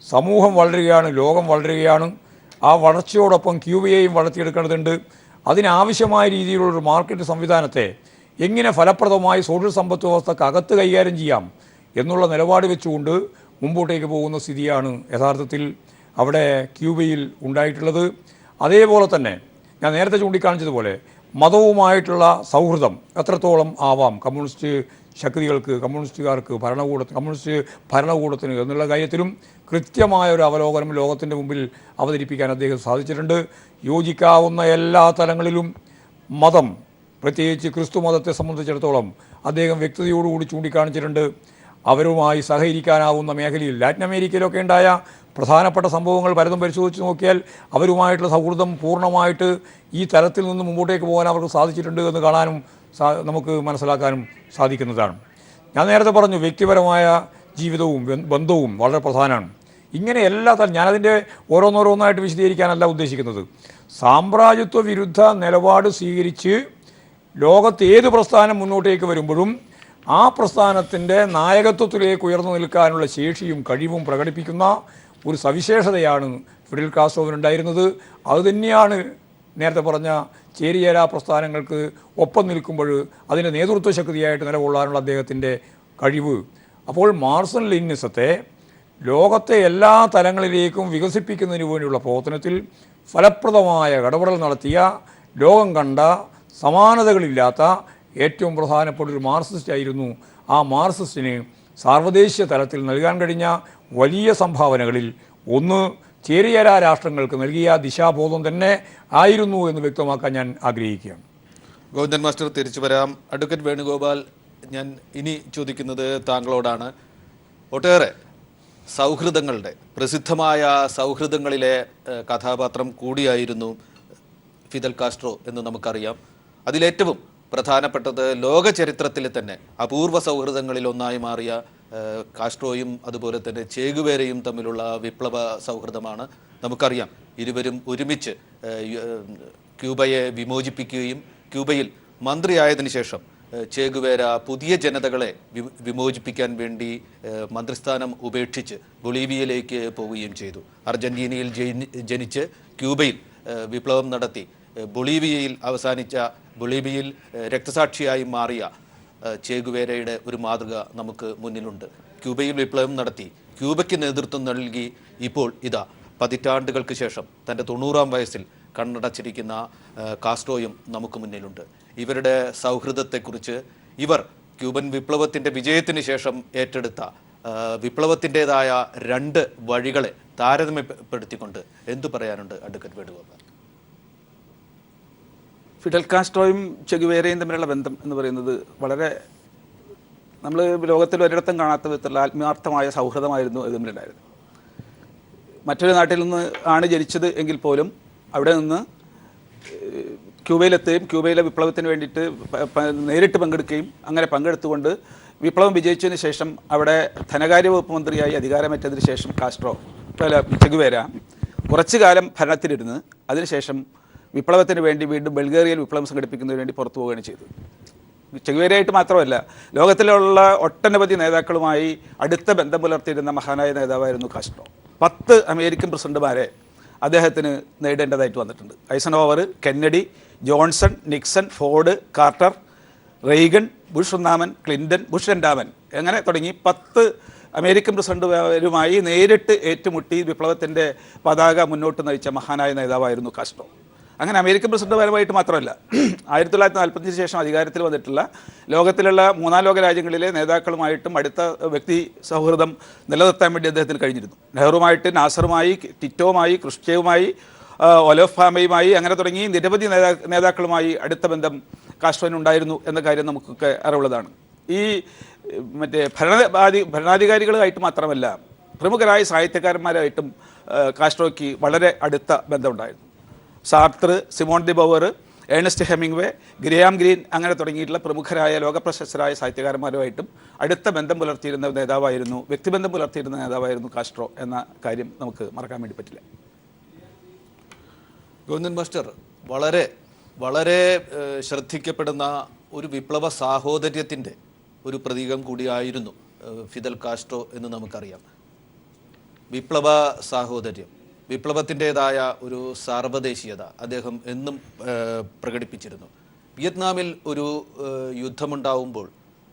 സമൂഹം വളരുകയാണ്, ലോകം വളരുകയാണ്, ആ വളർച്ചയോടൊപ്പം ക്യൂബയെയും വളർത്തിയെടുക്കേണ്ടതുണ്ട്. അതിനാവശ്യമായ രീതിയിലുള്ളൊരു മാർക്കറ്റ് സംവിധാനത്തെ എങ്ങനെ ഫലപ്രദമായി സോഷ്യൽ സമ്പദ് വ്യവസ്ഥക്ക് അകത്ത് കൈകാര്യം ചെയ്യാം എന്നുള്ള നിലപാട് വെച്ചുകൊണ്ട് മുമ്പോട്ടേക്ക് പോകുന്ന സ്ഥിതിയാണ് യഥാർത്ഥത്തിൽ അവിടെ ക്യൂബയിൽ ഉണ്ടായിട്ടുള്ളത്. അതേപോലെ തന്നെ ഞാൻ നേരത്തെ ചൂണ്ടിക്കാണിച്ചതുപോലെ മതവുമായിട്ടുള്ള സൗഹൃദം എത്രത്തോളം ആവാം കമ്മ്യൂണിസ്റ്റ് ശക്തികൾക്ക്, കമ്മ്യൂണിസ്റ്റ് ഭരണകൂടത്തിന് എന്നുള്ള കാര്യത്തിലും കൃത്യമായ ഒരു അവലോകനം ലോകത്തിൻ്റെ മുമ്പിൽ അവതരിപ്പിക്കാൻ അദ്ദേഹം സാധിച്ചിട്ടുണ്ട്. യോജിക്കാവുന്ന എല്ലാ തലങ്ങളിലും മതം, പ്രത്യേകിച്ച് ക്രിസ്തു മതത്തെ സംബന്ധിച്ചിടത്തോളം അദ്ദേഹം വ്യക്തതയോടുകൂടി ചൂണ്ടിക്കാണിച്ചിട്ടുണ്ട്. അവരുമായി സഹകരിക്കാനാവുന്ന മേഖലയിൽ ലാറ്റിൻ അമേരിക്കയിലൊക്കെ ഉണ്ടായ പ്രധാനപ്പെട്ട സംഭവങ്ങൾ പലതും പരിശോധിച്ച് നോക്കിയാൽ അവരുമായിട്ടുള്ള സൗഹൃദം പൂർണ്ണമായിട്ട് ഈ തലത്തിൽ നിന്ന് മുമ്പോട്ടേക്ക് പോകാൻ അവർക്ക് സാധിച്ചിട്ടുണ്ട് എന്ന് കാണാനും നമുക്ക് മനസ്സിലാക്കാനും സാധിക്കുന്നതാണ്. ഞാൻ നേരത്തെ പറഞ്ഞു വ്യക്തിപരമായ ജീവിതവും ബന്ധവും വളരെ പ്രധാനമാണ്. ഇങ്ങനെ എല്ലാ തരം ഞാനതിൻ്റെ ഓരോന്നോരോന്നായിട്ട് വിശദീകരിക്കാനല്ല ഉദ്ദേശിക്കുന്നത്. സാമ്രാജ്യത്വ വിരുദ്ധ നിലപാട് സ്വീകരിച്ച് ലോകത്ത് ഏത് പ്രസ്ഥാനം മുന്നോട്ടേക്ക് വരുമ്പോഴും ആ പ്രസ്ഥാനത്തിൻ്റെ നായകത്വത്തിലേക്ക് ഉയർന്നു നിൽക്കാനുള്ള ശേഷിയും കഴിവും പ്രകടിപ്പിക്കുന്ന ഒരു സവിശേഷതയാണ് ഫിഡൽ കാസ്ട്രോവിനുണ്ടായിരുന്നത്. അതുതന്നെയാണ് നേരത്തെ പറഞ്ഞ ചേരിചേരാ പ്രസ്ഥാനങ്ങൾക്ക് ഒപ്പം നിൽക്കുമ്പോൾ അതിൻ്റെ നേതൃത്വ ശക്തിയായിട്ട് നിലകൊള്ളാനുള്ള അദ്ദേഹത്തിൻ്റെ കഴിവ്. അപ്പോൾ മാർക്സിൻ ലെനിനിസത്തെ ലോകത്തെ എല്ലാ തലങ്ങളിലേക്കും വികസിപ്പിക്കുന്നതിന് വേണ്ടിയുള്ള പ്രവർത്തനത്തിൽ ഫലപ്രദമായ ഇടപെടൽ നടത്തിയ, ലോകം കണ്ട സമാനതകളില്ലാത്ത ഏറ്റവും പ്രധാനപ്പെട്ട ഒരു മാർക്സിസ്റ്റായിരുന്നു. ആ മാർക്സിസ്റ്റിന് സാർവദേശീയ തലത്തിൽ നൽകാൻ കഴിഞ്ഞ വലിയ സംഭാവനകളിൽ ഒന്ന് ചേരിചേരാ രാഷ്ട്രങ്ങൾക്ക് നൽകിയ ദിശാബോധം തന്നെ ആയിരുന്നു എന്ന് വ്യക്തമാക്കാൻ ഞാൻ ആഗ്രഹിക്കുകയാണ്. ഗോവിന്ദൻ മാസ്റ്റർ തിരിച്ചു വരാം. അഡ്വക്കേറ്റ് വേണുഗോപാൽ, ഞാൻ ഇനി ചോദിക്കുന്നത് താങ്കളോടാണ്. ഒട്ടേറെ സൗഹൃദങ്ങളുടെ, പ്രസിദ്ധമായ സൗഹൃദങ്ങളിലെ കഥാപാത്രം കൂടിയായിരുന്നു ഫിദൽ കാസ്ട്രോ എന്ന് നമുക്കറിയാം. അതിലേറ്റവും പ്രധാനപ്പെട്ടത് ലോക ചരിത്രത്തിൽ തന്നെ അപൂർവ സൗഹൃദങ്ങളിൽ ഒന്നായി മാറിയ കാസ്ട്രോയും അതുപോലെ തന്നെ ചേഗുവേരയും തമ്മിലുള്ള വിപ്ലവ സൗഹൃദമാണ്. നമുക്കറിയാം, ഇരുവരും ഒരുമിച്ച് ക്യൂബയെ വിമോചിപ്പിക്കുകയും ക്യൂബയിൽ മന്ത്രിയായതിനു ശേഷം ചേഗുവേര പുതിയ ജനതകളെ വിമോചിപ്പിക്കാൻ വേണ്ടി മന്ത്രിസ്ഥാനം ഉപേക്ഷിച്ച് ബൊളീവിയയിലേക്ക് പോവുകയും ചെയ്തു. അർജന്റീനയിൽ ജനിച്ച് ക്യൂബയിൽ വിപ്ലവം നടത്തി ബൊളീവിയയിൽ അവസാനിച്ച, ബൊളീവിയയിൽ രക്തസാക്ഷിയായി മാറിയ ചേഗുവേരയുടെ ഒരു മാതൃക നമുക്ക് മുന്നിലുണ്ട്. ക്യൂബയിൽ വിപ്ലവം നടത്തി ക്യൂബയ്ക്ക് നേതൃത്വം നൽകി ഇപ്പോൾ ഇതാ പതിറ്റാണ്ടുകൾക്ക് ശേഷം തൻ്റെ 90-ാം വയസ്സിൽ കണ്ണടച്ചിരിക്കുന്ന കാസ്ട്രോയും നമുക്ക് മുന്നിലുണ്ട്. ഇവരുടെ സൗഹൃദത്തെക്കുറിച്ച്, ഇവർ ക്യൂബൻ വിപ്ലവത്തിൻ്റെ വിജയത്തിന് ശേഷം ഏറ്റെടുത്ത വിപ്ലവത്തിൻ്റെതായ 2 വഴികളെ താരതമ്യപ്പെടുത്തിക്കൊണ്ട് എന്തു പറയാനുണ്ട് അഡ്വക്കേറ്റ് വേണുഗോപാൽ? ഫിഡൽ കാസ്ട്രോയും ചെഗുവേരയും തമ്മിലുള്ള ബന്ധം എന്ന് പറയുന്നത് വളരെ നമ്മൾ ലോകത്തിൽ ഒരിടത്തും കാണാത്ത വിധത്തിലുള്ള ആത്മാർത്ഥമായ സൗഹൃദമായിരുന്നു ഇത് തമ്മിലുണ്ടായിരുന്നത്. മറ്റൊരു നാട്ടിൽ നിന്ന് ആണ് ജനിച്ചത് എങ്കിൽ പോലും അവിടെ നിന്ന് ക്യൂബയിലെത്തുകയും ക്യൂബയിലെ വിപ്ലവത്തിന് വേണ്ടിയിട്ട് നേരിട്ട് പങ്കെടുക്കുകയും അങ്ങനെ പങ്കെടുത്തുകൊണ്ട് വിപ്ലവം വിജയിച്ചതിന് ശേഷം അവിടെ ധനകാര്യ വകുപ്പ് മന്ത്രിയായി അധികാരമേറ്റതിന് ശേഷം ചെഗുവേര കുറച്ചു കാലം ഭരണത്തിലിരുന്ന് അതിനുശേഷം വിപ്ലവത്തിന് വേണ്ടി വീണ്ടും ബൾഗേറിയയിൽ വിപ്ലവം സംഘടിപ്പിക്കുന്നതിന് വേണ്ടി പുറത്തു പോവുകയാണ് ചെയ്തത്. ചെഗുവേരയായിട്ട് മാത്രമല്ല, ലോകത്തിലുള്ള ഒട്ടനവധി നേതാക്കളുമായി അടുത്ത ബന്ധം പുലർത്തിയിരുന്ന മഹാനായ നേതാവായിരുന്നു കാസ്ട്രോ. 10 അമേരിക്കൻ പ്രസിഡന്റുമാരെ അദ്ദേഹത്തിന് നേടേണ്ടതായിട്ട് വന്നിട്ടുണ്ട്. Eisenhower, Kennedy, Johnson, Nixon, Ford, Carter, Reagan, Bush ഒന്നാമൻ, ക്ലിൻ്റൺ, ബുഷ് രണ്ടാമൻ അങ്ങനെ തുടങ്ങി 10 അമേരിക്കൻ പ്രസിഡന്റുമാരുമായി നേരിട്ട് ഏറ്റുമുട്ടി വിപ്ലവത്തിൻ്റെ പതാക മുന്നോട്ട് നയിച്ച മഹാനായ നേതാവായിരുന്നു കാസ്ട്രോ. അങ്ങനെ അമേരിക്കൻ പ്രസിഡന്റുമാരുമായിട്ട് മാത്രമല്ല, 1940 ശേഷം അധികാരത്തിൽ വന്നിട്ടുള്ള ലോകത്തിലുള്ള 3-ാം ലോക രാജ്യങ്ങളിലെ നേതാക്കളുമായിട്ടും അടുത്ത വ്യക്തി സൗഹൃദം നിലനിർത്താൻ വേണ്ടി അദ്ദേഹത്തിന് കഴിഞ്ഞിരുന്നു. നെഹ്റുവുമായിട്ട്, നാസറുമായി, ടിറ്റോവുമായി, ക്രുഷ്ചേവുമായി, ഒലോഫ് പാമയുമായി അങ്ങനെ തുടങ്ങി നിരവധി നേതാക്കളുമായി അടുത്ത ബന്ധം കാസ്ട്രോവിനുണ്ടായിരുന്നു എന്ന കാര്യം നമുക്കൊക്കെ അറിവുള്ളതാണ്. ഈ ഭരണാധികാരികളുമായിട്ട് മാത്രമല്ല, പ്രമുഖരായ സാഹിത്യകാരന്മാരായിട്ടും കാസ്ട്രോയ്ക്ക് വളരെ അടുത്ത ബന്ധമുണ്ടായിരുന്നു. Sartre, Simone de Beauvoir, Ernest Hemingway, Graham Greene അങ്ങനെ തുടങ്ങിയിട്ടുള്ള പ്രമുഖരായ ലോകപ്രശസ്തരായ സാഹിത്യകാരന്മാരുമായിട്ടും അടുത്ത ബന്ധം പുലർത്തിയിരുന്ന നേതാവായിരുന്നു, വ്യക്തിബന്ധം പുലർത്തിയിരുന്ന നേതാവായിരുന്നു കാസ്ട്രോ എന്ന കാര്യം നമുക്ക് മറക്കാൻ വേണ്ടി പറ്റില്ല. ഗോവിന്ദൻ മാസ്റ്റർ, വളരെ വളരെ ശ്രദ്ധിക്കപ്പെടുന്ന ഒരു വിപ്ലവ സാഹോദര്യത്തിൻ്റെ ഒരു പ്രതീകം കൂടിയായിരുന്നു ഫിദൽ കാസ്ട്രോ എന്ന് നമുക്കറിയാം. വിപ്ലവ സാഹോദര്യം, വിപ്ലവത്തിൻ്റെതായ ഒരു സാർവദേശീയത അദ്ദേഹം എന്നും പ്രകടിപ്പിച്ചിരുന്നു. വിയറ്റ്നാമിൽ ഒരു യുദ്ധമുണ്ടാവുമ്പോൾ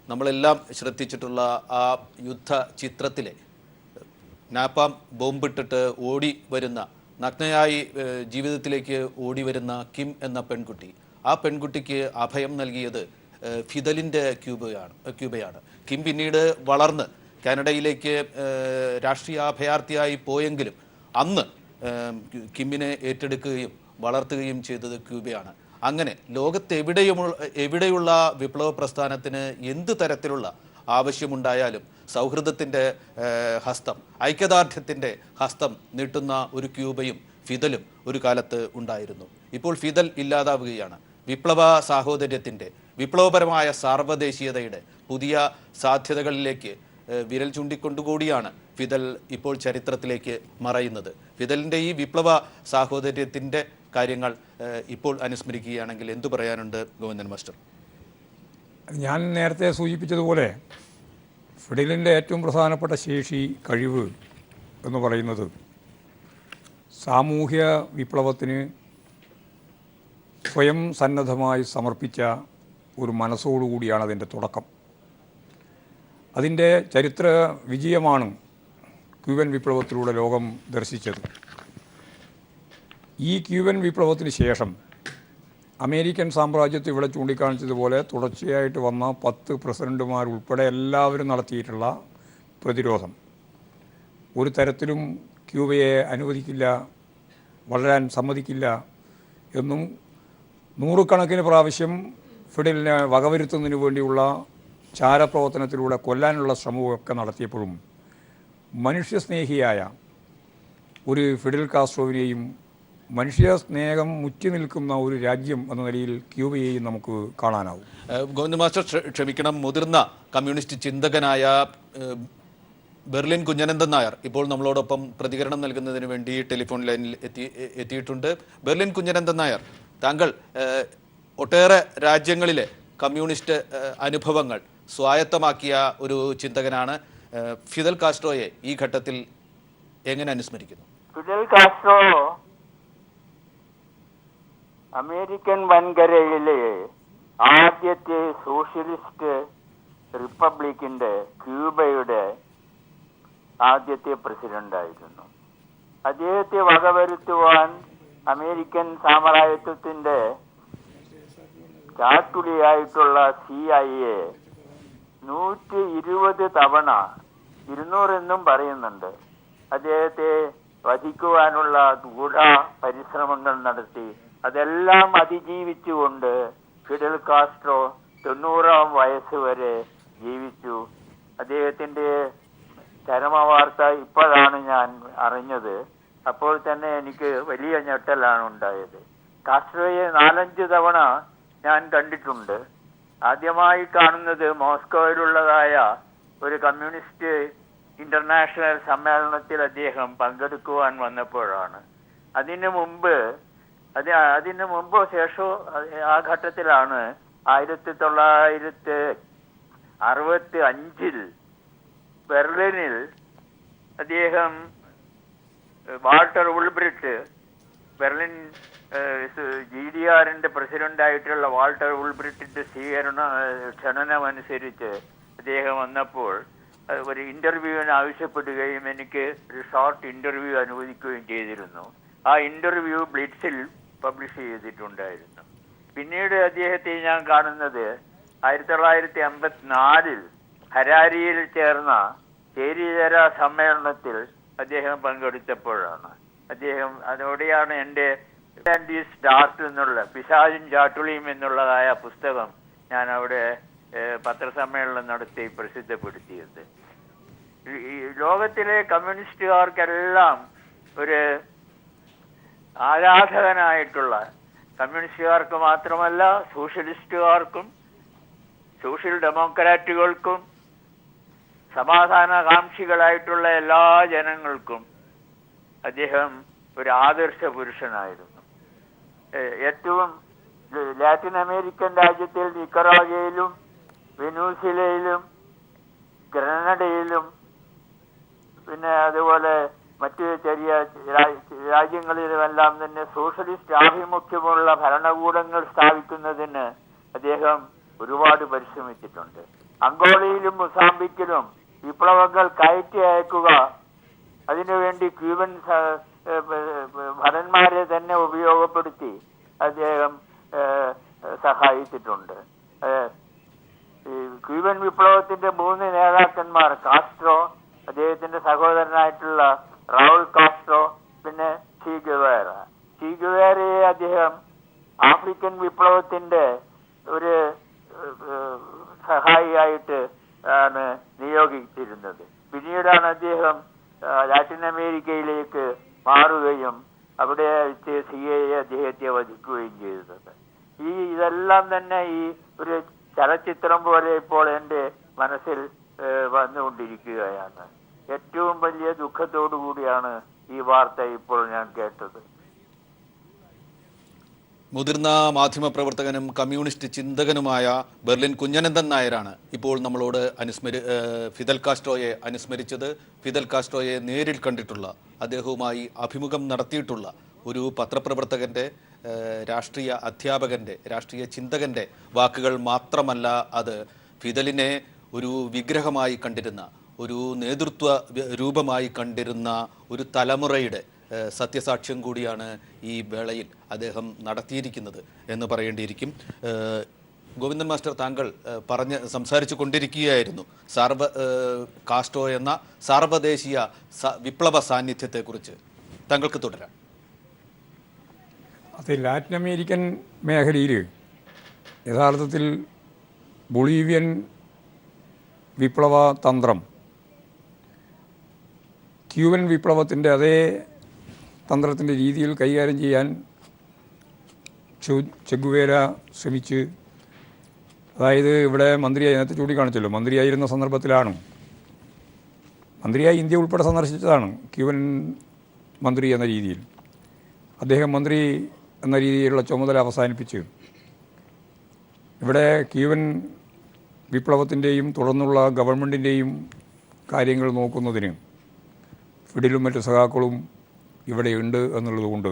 നമ്മളെല്ലാം ശ്രദ്ധിച്ചിട്ടുള്ള ആ യുദ്ധ ചിത്രത്തിലെ നാപ്പാം ബോംബിട്ടിട്ട് ഓടി വരുന്ന, നഗ്നയായി ജീവിതത്തിലേക്ക് ഓടി വരുന്ന കിം എന്ന പെൺകുട്ടി, ആ പെൺകുട്ടിക്ക് അഭയം നൽകിയത് ഫിദലിൻ്റെ ക്യൂബയാണ്. കിം പിന്നീട് വളർന്ന് കാനഡയിലേക്ക് രാഷ്ട്രീയ അഭയാർത്ഥിയായി പോയെങ്കിലും അന്ന് കിമ്മിനെ ഏറ്റെടുക്കുകയും വളർത്തുകയും ചെയ്തത് ക്യൂബയാണ്. അങ്ങനെ ലോകത്തെവിടെയുള്ള വിപ്ലവ പ്രസ്ഥാനത്തിന് എന്ത് തരത്തിലുള്ള ആവശ്യമുണ്ടായാലും സൗഹൃദത്തിൻ്റെ ഹസ്തം, ഐക്യദാർഢ്യത്തിൻ്റെ ഹസ്തം നീട്ടുന്ന ഒരു ക്യൂബയും ഫിദലും ഒരു കാലത്ത് ഉണ്ടായിരുന്നു. ഇപ്പോൾ ഫിദൽ ഇല്ലാതാവുകയാണ്. വിപ്ലവ സാഹോദര്യത്തിൻ്റെ, വിപ്ലവപരമായ സാർവദേശീയതയുടെ പുതിയ സാധ്യതകളിലേക്ക് വിരൽ ചൂണ്ടിക്കൊണ്ടുകൂടിയാണ് ഫിദൽ ഇപ്പോൾ ചരിത്രത്തിലേക്ക് മറയുന്നത്. ഫിദലിൻ്റെ ഈ വിപ്ലവ സാഹോദര്യത്തിൻ്റെ കാര്യങ്ങൾ ഇപ്പോൾ അനുസ്മരിക്കുകയാണെങ്കിൽ എന്തു പറയാനുണ്ട് ഗോവിന്ദൻ മാസ്റ്റർ? ഞാൻ നേരത്തെ സൂചിപ്പിച്ചതുപോലെ ഫിദലിൻ്റെ ഏറ്റവും പ്രധാനപ്പെട്ട ശേഷി, കഴിവ് എന്ന് പറയുന്നത് സാമൂഹ്യ വിപ്ലവത്തിന് സ്വയം സന്നദ്ധമായി സമർപ്പിച്ച ഒരു മനസ്സോടുകൂടിയാണ് അതിൻ്റെ തുടക്കം. അതിൻ്റെ ചരിത്ര വിജയമാണ് ക്യൂബൻ വിപ്ലവത്തിലൂടെ ലോകം ദർശിച്ചത്. ഈ ക്യൂബൻ വിപ്ലവത്തിന് ശേഷം അമേരിക്കൻ സാമ്രാജ്യത്തെ ഇവിടെ ചൂണ്ടിക്കാണിച്ചതുപോലെ തുടർച്ചയായിട്ട് വന്ന 10 പ്രസിഡന്റുമാരുൾപ്പെടെ എല്ലാവരും നടത്തിയിട്ടുള്ള പ്രതിരോധം ഒരു തരത്തിലും ക്യൂബയെ അനുവദിക്കില്ല, വളരാൻ സമ്മതിക്കില്ല എന്നും നൂറുകണക്കിന് പ്രാവശ്യം ഫിഡലിനെ വകവരുത്തുന്നതിന് വേണ്ടിയുള്ള ചാരപ്രവർത്തനത്തിലൂടെ കൊല്ലാനുള്ള ശ്രമമൊക്കെ നടത്തിയപ്പോഴും മനുഷ്യസ്നേഹിയായ ഒരു ഫിഡൽ കാസ്ട്രോവിനെയും മനുഷ്യസ്നേഹം മുറ്റി നിൽക്കുന്ന ഒരു രാജ്യം എന്ന നിലയിൽ ക്യൂബയെയും നമുക്ക് കാണാനാവും. ഗോവിന്ദ മാസ്റ്റർ ക്ഷമിക്കണം, മുതിർന്ന കമ്മ്യൂണിസ്റ്റ് ചിന്തകനായ ബെർലിൻ കുഞ്ഞനന്ദൻ നായർ ഇപ്പോൾ നമ്മളോടൊപ്പം പ്രതികരണം നൽകുന്നതിന് വേണ്ടി ടെലിഫോൺ ലൈനിൽ എത്തിയിട്ടുണ്ട്. ബെർലിൻ കുഞ്ഞനന്ദൻ നായർ, താങ്കൾ ഒട്ടേറെ രാജ്യങ്ങളിലെ കമ്മ്യൂണിസ്റ്റ് അനുഭവങ്ങൾ സ്വായത്തമാക്കിയ ഒരു ചിന്തകനാണ്. ഫിദൽ കാസ്ട്രോയെ ഈ ഘട്ടത്തിൽ എങ്ങനെ അനുസ്മരിക്കുന്നു? ഫിദൽ കാസ്ട്രോ അമേരിക്കൻ വൻകരയിലെ ആദ്യത്തെ സോഷ്യലിസ്റ്റ് റിപ്പബ്ലിക്കിന്റെ ക്യൂബയുടെ ആദ്യത്തെ പ്രസിഡന്റായിരുന്നു. അദ്ദേഹത്തെ വകവരുത്തുവാൻ അമേരിക്കൻ സാമ്രാജ്യത്വത്തിന്റെ ചാട്ടുളിയായിട്ടുള്ള CIA 120 തവണ, 200 എന്നും പറയുന്നുണ്ട്, അദ്ദേഹത്തെ വധിക്കുവാനുള്ള ഗൂഢ പരിശ്രമങ്ങൾ നടത്തി. അതെല്ലാം അതിജീവിച്ചുകൊണ്ട് ഫിഡൽ കാസ്ട്രോ 90-ാം വയസ്സ് വരെ ജീവിച്ചു. അദ്ദേഹത്തിന്റെ ചരമവാർത്ത ഇപ്പോഴാണ് ഞാൻ അറിഞ്ഞത്. അപ്പോൾ തന്നെ എനിക്ക് വലിയ ഞെട്ടലാണ് ഉണ്ടായത്. കാസ്ട്രോയെ 4-5 തവണ ഞാൻ കണ്ടിട്ടുണ്ട്. ആദ്യമായി കാണുന്നത് മോസ്കോയിലുള്ളതായ ഒരു കമ്മ്യൂണിസ്റ്റ് ഇന്റർനാഷണൽ സമ്മേളനത്തിൽ അദ്ദേഹം പങ്കെടുക്കുവാൻ വന്നപ്പോഴാണ്. അതിനു മുമ്പോ ശേഷമോ ആ ഘട്ടത്തിലാണ് 1965 ബെർലിനിൽ അദ്ദേഹം വാൾട്ടർ ഉൾബ്രിറ്റ്, ബെർലിൻ GDRന്റെ പ്രസിഡന്റായിട്ടുള്ള വാൾട്ടർ ഉൾബ്രിറ്റിന്റെ ക്ഷണനമനുസരിച്ച് അദ്ദേഹം വന്നപ്പോൾ ഒരു ഇന്റർവ്യൂവിന് ആവശ്യപ്പെടുകയും എനിക്ക് ഒരു ഷോർട്ട് ഇന്റർവ്യൂ അനുവദിക്കുകയും ചെയ്തിരുന്നു. ആ ഇന്റർവ്യൂ ബ്ലിറ്റ്സിൽ പബ്ലിഷ് ചെയ്തിട്ടുണ്ടായിരുന്നു. പിന്നീട് അദ്ദേഹത്തെ ഞാൻ കാണുന്നത് 1954 ഹരാരിയിൽ ചേർന്ന ചേരിചേര സമ്മേളനത്തിൽ അദ്ദേഹം പങ്കെടുത്തപ്പോഴാണ്. അതോടെയാണ് എൻ്റെ ഡാർട്ട് എന്നുള്ള പിശാചും ചാട്ടുളിയും എന്നുള്ളതായ പുസ്തകം ഞാൻ അവിടെ പത്രസമ്മേളനം നടത്തി പ്രസിദ്ധപ്പെടുത്തിയത്. ഈ ലോകത്തിലെ കമ്മ്യൂണിസ്റ്റുകാർക്കെല്ലാം ഒരു ആരാധകനായിട്ടുള്ള, കമ്മ്യൂണിസ്റ്റുകാർക്ക് മാത്രമല്ല സോഷ്യലിസ്റ്റുകാർക്കും സോഷ്യൽ ഡെമോക്രാറ്റുകൾക്കും സമാധാനകാംക്ഷികളായിട്ടുള്ള എല്ലാ ജനങ്ങൾക്കും അദ്ദേഹം ഒരു ആദർശ പുരുഷനായിരുന്നു. ഏറ്റവും ലാറ്റിൻ അമേരിക്കൻ രാജ്യത്തിൽ നിക്കറാഗുവയിലും വെനൂസിലയിലും ഗ്രനഡയിലും പിന്നെ അതുപോലെ മറ്റ് ചെറിയ രാജ്യങ്ങളിലുമെല്ലാം തന്നെ സോഷ്യലിസ്റ്റ് ആഭിമുഖ്യമുള്ള ഭരണകൂടങ്ങൾ സ്ഥാപിക്കുന്നതിന് അദ്ദേഹം ഒരുപാട് പരിശ്രമിച്ചിട്ടുണ്ട്. അങ്കോളയിലും മൊസാംബിക്കിലും വിപ്ലവങ്ങൾ കയറ്റി അയക്കുക, അതിനുവേണ്ടി ക്യൂബൻ ഭടന്മാരെ തന്നെ ഉപയോഗപ്പെടുത്തി അദ്ദേഹം സഹായിച്ചിട്ടുണ്ട്. ക്യൂബൻ വിപ്ലവത്തിന്റെ 3 നേതാക്കന്മാർ, കാസ്ട്രോ, അദ്ദേഹത്തിന്റെ സഹോദരനായിട്ടുള്ള റൗൾ കാസ്ട്രോ, പിന്നെ ചീ ഗുവേരയെ അദ്ദേഹം ആഫ്രിക്കൻ വിപ്ലവത്തിന്റെ ഒരു സഹായിയായിട്ട് ആണ് നിയോഗിച്ചിരുന്നത്. പിന്നീടാണ് അദ്ദേഹം ലാറ്റിൻ അമേരിക്കയിലേക്ക് മാറുകയും അവിടെ വെച്ച് CIA അദ്ദേഹത്തെ വധിക്കുകയും ചെയ്തത്. ഇതെല്ലാം തന്നെ ഈ ഒരു ചലച്ചിത്രം പോലെ ഇപ്പോൾ എൻ്റെ മനസ്സിൽ വന്നുകൊണ്ടിരിക്കുകയാണ്. ഏറ്റവും വലിയ ദുഃഖത്തോടു കൂടിയാണ് ഈ വാർത്ത ഇപ്പോൾ ഞാൻ കേട്ടത്. മുതിർന്ന മാധ്യമപ്രവർത്തകനും കമ്മ്യൂണിസ്റ്റ് ചിന്തകനുമായ ബെർലിൻ കുഞ്ഞനന്ദൻ നായരാണ് ഇപ്പോൾ നമ്മളോട് ഫിദൽ കാസ്ട്രോയെ അനുസ്മരിച്ചത്. ഫിദൽ കാസ്ട്രോയെ നേരിൽ കണ്ടിട്ടുള്ള, അദ്ദേഹവുമായി അഭിമുഖം നടത്തിയിട്ടുള്ള ഒരു പത്രപ്രവർത്തകൻ്റെ, രാഷ്ട്രീയ അധ്യാപകൻ്റെ, രാഷ്ട്രീയ ചിന്തകൻ്റെ വാക്കുകൾ മാത്രമല്ല അത്. ഫിദലിനെ ഒരു വിഗ്രഹമായി കണ്ടിരുന്ന, ഒരു നേതൃത്വ രൂപമായി കണ്ടിരുന്ന ഒരു തലമുറയുടെ സത്യസാക്ഷ്യം കൂടിയാണ് ഈ വേളയിൽ അദ്ദേഹം നടത്തിയിരിക്കുന്നത് എന്ന് പറയേണ്ടിയിരിക്കും. ഗോവിന്ദൻ മാസ്റ്റർ, താങ്കൾ സംസാരിച്ചു കൊണ്ടിരിക്കുകയായിരുന്നു കാസ്ട്രോ എന്ന സാർവദേശീയ വിപ്ലവ സാന്നിധ്യത്തെക്കുറിച്ച്. താങ്കൾക്ക് തുടരാം. അത് ലാറ്റിൻ അമേരിക്കൻ മേഖലയിൽ യഥാർത്ഥത്തിൽ ബൊളീവിയൻ വിപ്ലവ തന്ത്രം ക്യൂബൻ വിപ്ലവത്തിൻ്റെ അതേ തന്ത്രത്തിൻ്റെ രീതിയിൽ കൈകാര്യം ചെയ്യാൻ ചെഗുവേര ശ്രമിച്ച്, അതായത് ഇവിടെ മന്ത്രിയായി, നേരത്തെ ചൂണ്ടിക്കാണിച്ചല്ലോ, മന്ത്രിയായിരുന്ന സന്ദർഭത്തിലാണ്, മന്ത്രിയായി ഇന്ത്യ ഉൾപ്പെടെ സന്ദർശിച്ചതാണ് ക്യൂബൻ മന്ത്രി എന്ന രീതിയിൽ. അദ്ദേഹം മന്ത്രി എന്ന രീതിയിലുള്ള ചുമതല അവസാനിപ്പിച്ച് ഇവിടെ ക്യൂബൻ വിപ്ലവത്തിൻ്റെയും തുടർന്നുള്ള ഗവൺമെൻറ്റിൻ്റെയും കാര്യങ്ങൾ നോക്കുന്നതിന് ഫിഡലും മറ്റ് സഖാക്കളും ഇവിടെയുണ്ട് എന്നുള്ളതുകൊണ്ട്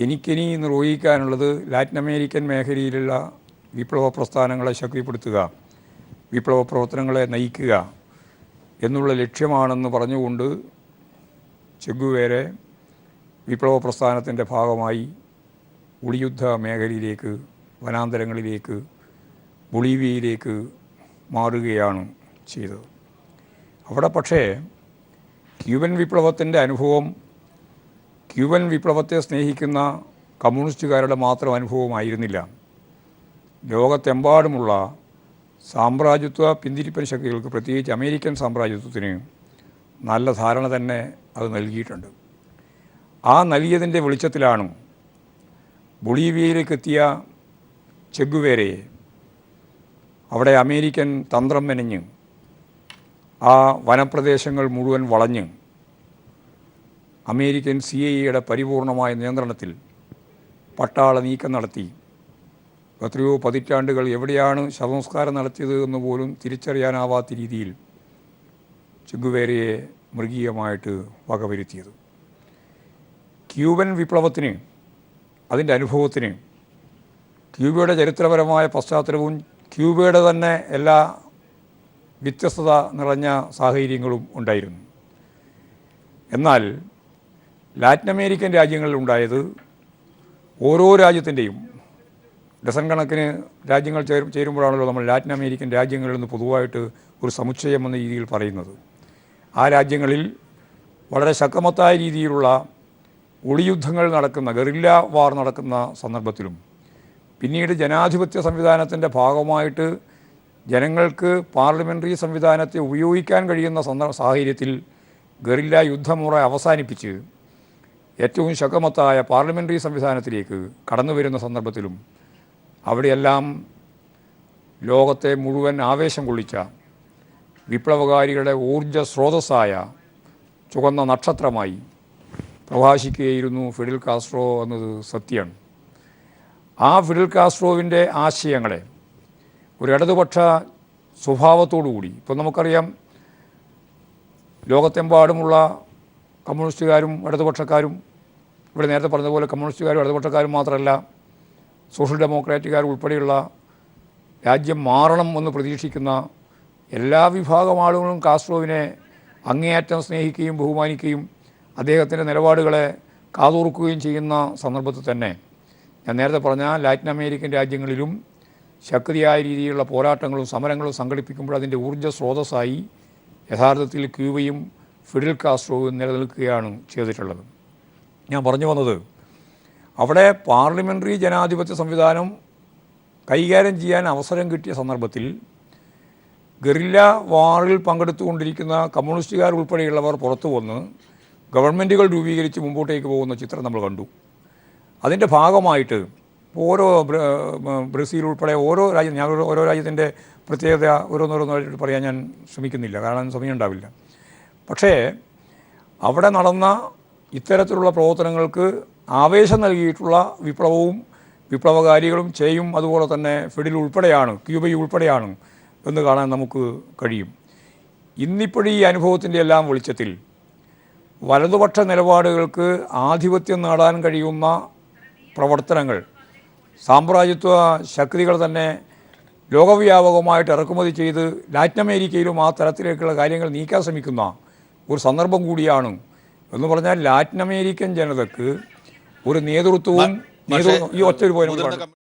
എനിക്കിനി നിർവഹിക്കാനുള്ളത് ലാറ്റിൻ അമേരിക്കൻ മേഖലയിലുള്ള വിപ്ലവ പ്രസ്ഥാനങ്ങളെ ശക്തിപ്പെടുത്തുക, വിപ്ലവ പ്രവർത്തനങ്ങളെ നയിക്കുക എന്നുള്ള ലക്ഷ്യമാണെന്ന് പറഞ്ഞുകൊണ്ട് ചെഗുവേരെ വിപ്ലവ പ്രസ്ഥാനത്തിൻ്റെ ഭാഗമായി ഒളിയുദ്ധ മേഖലയിലേക്ക്, വനാന്തരങ്ങളിലേക്ക്, ബൊളീവിയയിലേക്ക് മാറുകയാണ് ചെയ്തത്. അവിടെ പക്ഷേ ക്യൂബൻ വിപ്ലവത്തിൻ്റെ അനുഭവം ക്യൂബൻ വിപ്ലവത്തെ സ്നേഹിക്കുന്ന കമ്മ്യൂണിസ്റ്റുകാരുടെ മാത്രം അനുഭവമായിരുന്നില്ല. ലോകത്തെമ്പാടുമുള്ള സാമ്രാജ്യത്വ പിന്തിരിപ്പൻ ശക്തികൾക്ക്, പ്രത്യേകിച്ച് അമേരിക്കൻ സാമ്രാജ്യത്വത്തിന് നല്ല ധാരണ തന്നെ അത് നൽകിയിട്ടുണ്ട്. ആ നൽകിയതിൻ്റെ വെളിച്ചത്തിലാണ് ബൊളീവിയയിലേക്കെത്തിയ ചെഗുവേരയെ അവിടെ അമേരിക്കൻ തന്ത്രം മെനഞ്ഞ് ആ വനപ്രദേശങ്ങൾ മുഴുവൻ വളഞ്ഞ് അമേരിക്കൻ CIA പരിപൂർണമായ നിയന്ത്രണത്തിൽ പട്ടാള നീക്കം നടത്തി എത്രയോ പതിറ്റാണ്ടുകൾ എവിടെയാണ് ശവസംസ്കാരം നടത്തിയത് എന്ന് പോലും തിരിച്ചറിയാനാവാത്ത രീതിയിൽ ചെഗുവേരയെ മൃഗീയമായിട്ട് വകവരുത്തിയത്. ക്യൂബൻ വിപ്ലവത്തിന്, അതിൻ്റെ അനുഭവത്തിന്, ക്യൂബയുടെ ചരിത്രപരമായ പശ്ചാത്തലവും ക്യൂബയുടെ തന്നെ എല്ലാ വ്യത്യസ്തത നിറഞ്ഞ സാഹചര്യങ്ങളും ഉണ്ടായിരുന്നു. എന്നാൽ ലാറ്റിൻ അമേരിക്കൻ രാജ്യങ്ങളിൽ ഉണ്ടായത് ഓരോ രാജ്യത്തിൻ്റെയും ഡസൻ കണക്കിന് രാജ്യങ്ങൾ ചേരുമ്പോഴാണല്ലോ നമ്മൾ ലാറ്റിൻ അമേരിക്കൻ രാജ്യങ്ങളിൽ നിന്ന് പൊതുവായിട്ട് ഒരു സമുച്ചയം എന്ന രീതിയിൽ പറയുന്നത്. ആ രാജ്യങ്ങളിൽ വളരെ ശക്തമത്തായ രീതിയിലുള്ള ഒളിയുദ്ധങ്ങൾ നടക്കുന്ന, ഗറില്ല വാർ നടക്കുന്ന സന്ദർഭത്തിലും പിന്നീട് ജനാധിപത്യ സംവിധാനത്തിൻ്റെ ഭാഗമായിട്ട് ജനങ്ങൾക്ക് പാർലമെൻ്ററി സംവിധാനത്തെ ഉപയോഗിക്കാൻ കഴിയുന്ന സാഹചര്യത്തിൽ ഗറില്ല യുദ്ധമുറ അവസാനിപ്പിച്ച് ഏറ്റവും ശക്തമത്തായ പാർലമെൻ്ററി സംവിധാനത്തിലേക്ക് കടന്നു വരുന്ന സന്ദർഭത്തിലും അവിടെയെല്ലാം ലോകത്തെ മുഴുവൻ ആവേശം കൊള്ളിച്ച വിപ്ലവകാരികളുടെ ഊർജ സ്രോതസ്സായ ചുവന്ന നക്ഷത്രമായി പ്രഭാഷിക്കുകയായിരുന്നു ഫിഡൽ കാസ്ട്രോ എന്നത് സത്യമാണ്. ആ ഫിഡൽ കാസ്ട്രോവിൻ്റെ ആശയങ്ങളെ ഒരു ഇടതുപക്ഷ സ്വഭാവത്തോടുകൂടി, ഇപ്പോൾ നമുക്കറിയാം ലോകത്തെമ്പാടുമുള്ള കമ്മ്യൂണിസ്റ്റുകാരും ഇടതുപക്ഷക്കാരും, ഇവിടെ നേരത്തെ പറഞ്ഞതുപോലെ കമ്മ്യൂണിസ്റ്റുകാരും ഇടതുപക്ഷക്കാരും മാത്രമല്ല, സോഷ്യൽ ഡെമോക്രാറ്റുകാർ ഉൾപ്പെടെയുള്ള രാജ്യം മാറണം എന്ന് പ്രതീക്ഷിക്കുന്ന എല്ലാ വിഭാഗം ആളുകളും കാസ്ട്രോവിനെ അങ്ങേയറ്റം സ്നേഹിക്കുകയും ബഹുമാനിക്കുകയും അദ്ദേഹത്തിൻ്റെ നിലപാടുകളെ കാതോർക്കുകയും ചെയ്യുന്ന സന്ദർഭത്തിൽ തന്നെ ഞാൻ നേരത്തെ പറഞ്ഞ ലാറ്റിൻ അമേരിക്കൻ രാജ്യങ്ങളിലും ശക്തിയായ രീതിയിലുള്ള പോരാട്ടങ്ങളും സമരങ്ങളും സംഘടിപ്പിക്കുമ്പോൾ അതിൻ്റെ ഊർജ്ജ സ്രോതസ്സായി യഥാർത്ഥത്തിൽ ക്യൂബയും ഫിഡൽ കാസ്ട്രോവും നിലനിൽക്കുകയാണ് ചെയ്തിട്ടുള്ളത്. ഞാൻ പറഞ്ഞു വന്നത്, അവിടെ പാർലമെൻ്ററി ജനാധിപത്യ സംവിധാനം കൈകാര്യം ചെയ്യാൻ അവസരം കിട്ടിയ സന്ദർഭത്തിൽ ഗറില്ല വാറിൽ പങ്കെടുത്തുകൊണ്ടിരിക്കുന്ന കമ്മ്യൂണിസ്റ്റുകാർ ഉൾപ്പെടെയുള്ളവർ പുറത്തു വന്ന് ഗവൺമെൻറ്റുകൾ രൂപീകരിച്ച് മുമ്പോട്ടേക്ക് പോകുന്ന ചിത്രം നമ്മൾ കണ്ടു. അതിൻ്റെ ഭാഗമായിട്ട് ഓരോ ബ്രസീൽ ഉൾപ്പെടെ ഓരോ രാജ്യം, ഞാൻ ഓരോ രാജ്യത്തിൻ്റെ പ്രത്യേകത ഓരോന്നോരോന്നായിട്ട് പറയാൻ ഞാൻ ശ്രമിക്കുന്നില്ല, കാരണം സമയം ഉണ്ടാവില്ല. പക്ഷേ അവിടെ നടന്ന ഇത്തരത്തിലുള്ള പ്രവർത്തനങ്ങൾക്ക് ആവേശം നൽകിയിട്ടുള്ള വിപ്ലവകാരികളും ചെയ്യും, അതുപോലെ തന്നെ ഫിഡിൽ ഉൾപ്പെടെയാണ്, ക്യൂബ ഉൾപ്പെടെയാണ് എന്ന് കാണാൻ നമുക്ക് കഴിയും. ഇന്നിപ്പോഴീ അനുഭവത്തിൻ്റെ എല്ലാം വെളിച്ചത്തിൽ വലതുപക്ഷ നിലപാടുകൾക്ക് ആധിപത്യം നേടാൻ കഴിയുന്ന പ്രവർത്തനങ്ങൾ സാമ്രാജ്യത്വ ശക്തികൾ തന്നെ ലോകവ്യാപകമായിട്ട് ഇറക്കുമതി ചെയ്ത് ലാറ്റിൻ അമേരിക്കയിലും ആ തരത്തിലേക്കുള്ള കാര്യങ്ങൾ നീക്കാൻ ശ്രമിക്കുന്ന ഒരു സന്ദർഭം കൂടിയാണ്. എന്ന് പറഞ്ഞാൽ ലാറ്റിൻ അമേരിക്കൻ ജനതയ്ക്ക് ഒരു നേതൃത്വവും ഈ ഒറ്റ ഒരു പോയിന്റ്